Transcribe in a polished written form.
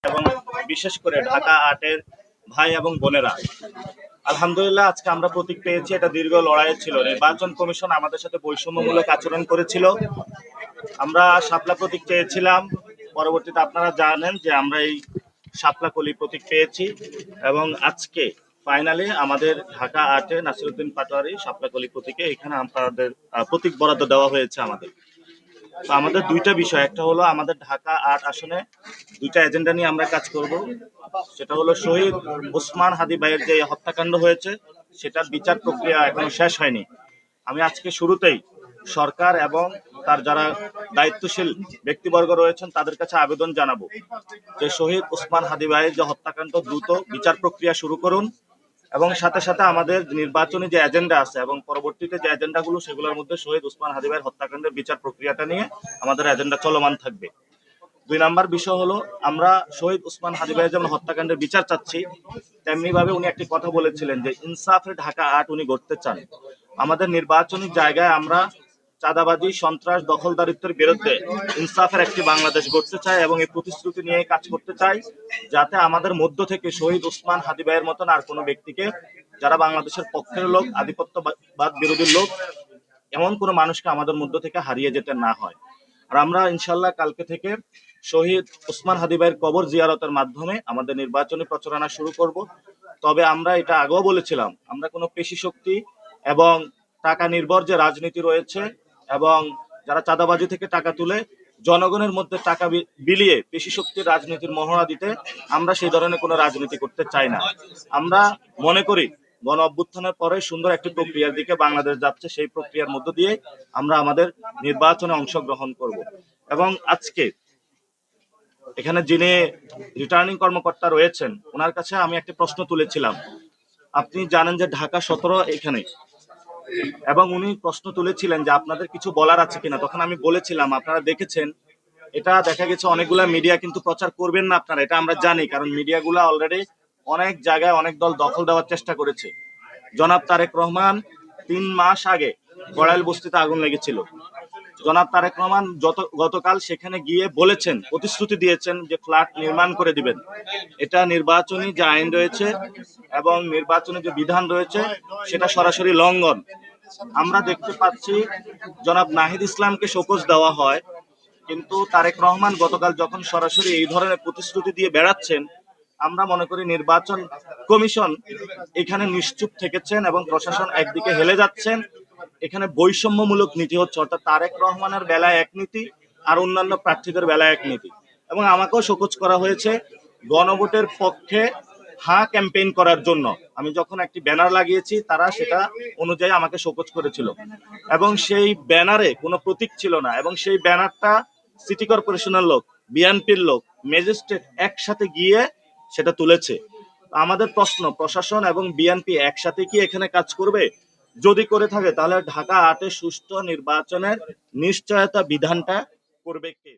এবং বিশেষ করে ঢাকা আটের ভাই এবং বোনেরা, আলহামদুলিল্লাহ আজকে আমরা প্রতীক পেয়েছি। এটা দীর্ঘ লড়াই ছিল। নির্বাচন কমিশন আমাদের সাথে বৈষম্যমূলক আচরণ করেছিল। আমরা শাপলা প্রতীক পেয়েছিলাম। পরবর্তীতে আপনারা জানেন যে আমরা এই শাপলা কলি প্রতীক পেয়েছি এবং আজকে ফাইনালি আমাদের ঢাকা আটে নাসিরউদ্দিন পাটোয়ারি শাপলা কলি প্রতীকে এখানে আমাদের প্রতীক বরাদ্দ দেওয়া হয়েছে আমাদের। তো আমাদের দুইটা বিষয়, একটা হলো আমাদের ঢাকা আট আসনে দুইটা এজেন্ডা নিয়ে আমরা কাজ করব। সেটা হলো শহীদ ওসমান হাদি ভাইয়ের যে হত্যাকাণ্ড হয়েছে সেটার বিচার প্রক্রিয়া এখনো শেষ হয়নি। আমি আজকে শুরুতেই সরকার এবং তার যারা দায়িত্বশীল ব্যক্তিবর্গ রয়েছেন তাদের কাছে আবেদন জানাবো যে শহীদ ওসমান হাদি ভাইয়ের যে হত্যাকাণ্ড দ্রুত বিচার প্রক্রিয়া শুরু করুন এবং সাথে সাথে আমাদের নির্বাচনী যে এজেন্ডা আছে এবং পরবর্তীতে যে এজেন্ডাগুলো সেগুলোর মধ্যে শহীদ ওসমান হাদি ভাইয়ের হত্যাকাণ্ডের বিচার প্রক্রিয়াটা নিয়ে আমাদের এজেন্ডা চলমান থাকবে। 2 নম্বর বিষয় হলো আমরা শহীদ ওসমান হাদি ভাইয়ের যেমন হত্যাকাণ্ডের বিচার চাচ্ছি, তেমনি ভাবে উনি একটি কথা বলেছিলেন যে ইনসাফের ঢাকা আট উনি গড়তে চান। আমাদের নির্বাচনী জায়গায় আমরা চাঁদাবাজি, সন্ত্রাস, দখলদারিত্বের বিরুদ্ধে ইনসাফের একটি বাংলাদেশ গড়তে চাই এবং এই প্রতিশ্রুতি নিয়ে কাজ করতে চাই, যাতে আমাদের মধ্য থেকে শহীদ ওসমান হাদি ভাইয়ের মতন আর কোনো ব্যক্তিকে, যারা বাংলাদেশের পক্ষের লোক, আধিপত্যবাদ বিরোধী লোক, এমন কোনো মানুষকে আমাদের মধ্য থেকে হারিয়ে যেতে না হয়। আর আমরা ইনশাল্লাহ কালকে থেকে শহীদ ওসমান হাদি ভাইয়ের কবর জিয়ারতের মাধ্যমে আমাদের নির্বাচনী প্রচারণা শুরু করব। তবে আমরা এটা আগেও বলেছিলাম, আমরা কোনো পেশি শক্তি এবং টাকা নির্ভর যে রাজনীতি রয়েছে এবং যারা চাঁদাবাজি থেকে টাকা তুলে জনগণের মধ্যে টাকা বিলিয়ে পেশি শক্তির রাজনীতির মহড়া দিতে, আমরা সেই ধরনের কোনো রাজনীতি করতে চাই না। আমরা মনে করি গণ অভ্যুত্থানের পরে সুন্দর একটি প্রক্রিয়ার দিকে বাংলাদেশ যাচ্ছে, সেই প্রক্রিয়ার মধ্য দিয়ে আমরা আমাদের নির্বাচনে অংশগ্রহণ করব। এবং আজকে এখানে যিনি রিটার্নিং কর্মকর্তা রয়েছেন ওনার কাছে আমি একটি প্রশ্ন তুলেছিলাম। আপনি জানেন যে ঢাকা 17 এখানে, এবং উনি প্রশ্ন তুলেছিলেন যে আপনাদের কিছু বলার আছে কিনা। তখন আমি বলেছিলাম আপনারা দেখেছেন, এটা দেখা গেছে অনেকগুলা মিডিয়া কিন্তু প্রচার করবেন না আপনারা, এটা আমরা জানি, কারণ মিডিয়াগুলা অলরেডি অনেক জায়গায় অনেক দল দখল দেওয়ার চেষ্টা করেছে। জনাব তারেক রহমান 3 মাস আগে গড়াইল বস্তিতে আগুন লেগেছিল। জনাব তারেক রহমান গতকাল সেখানে গিয়ে বলেছেন, প্রতিশ্রুতি দিয়েছেন যে ফ্ল্যাট নির্মাণ করে দিবেন। এটা নির্বাচনী যে আইন রয়েছে এবং নির্বাচনী যে বিধান রয়েছে সেটা সরাসরি লঙ্ঘন। আমরা দেখতে পাচ্ছি জনাব নাহিদ ইসলামকে শোকজ দেওয়া হয়, কিন্তু তারেক রহমান গতকাল যখন সরাসরি এই ধরনের প্রতিশ্রুতি দিয়ে বেড়াচ্ছেন, আমরা মনে করি নির্বাচন কমিশন এখানে নিশ্চুপ থেকেছেন এবং প্রশাসন একদিকে হেলে যাচ্ছেন। এখানে বৈষম্যমূলক নীতি হচ্ছে, অর্থাৎ তারেক রহমানের বেলায় এক নীতি আর অন্যান্য প্রার্থীদের বেলায় এক নীতি। এবং আমাকেও শোকজ করা হয়েছে গণভোটের পক্ষে হ্যাঁ ক্যাম্পেইন করার জন্য। আমি যখন একটি ব্যানার লাগিয়েছি তারা সেটা অনুযায়ী আমাকে শোকজ করেছিল এবং সেই ব্যানারে কোনো প্রতীক ছিল না, এবং সেই ব্যানারটা সিটি কর্পোরেশনের লোক, বিএনপির লোক, ম্যাজিস্ট্রেট একসাথে গিয়ে সেটা তুলেছে। আমাদের প্রশ্ন, প্রশাসন এবং বিএনপি একসাথে কি এখানে কাজ করবে? যদি করে থাকে তাহলে ঢাকা আটে সুষ্ঠু নির্বাচনের নিশ্চয়তা বিধানটা করবে কে?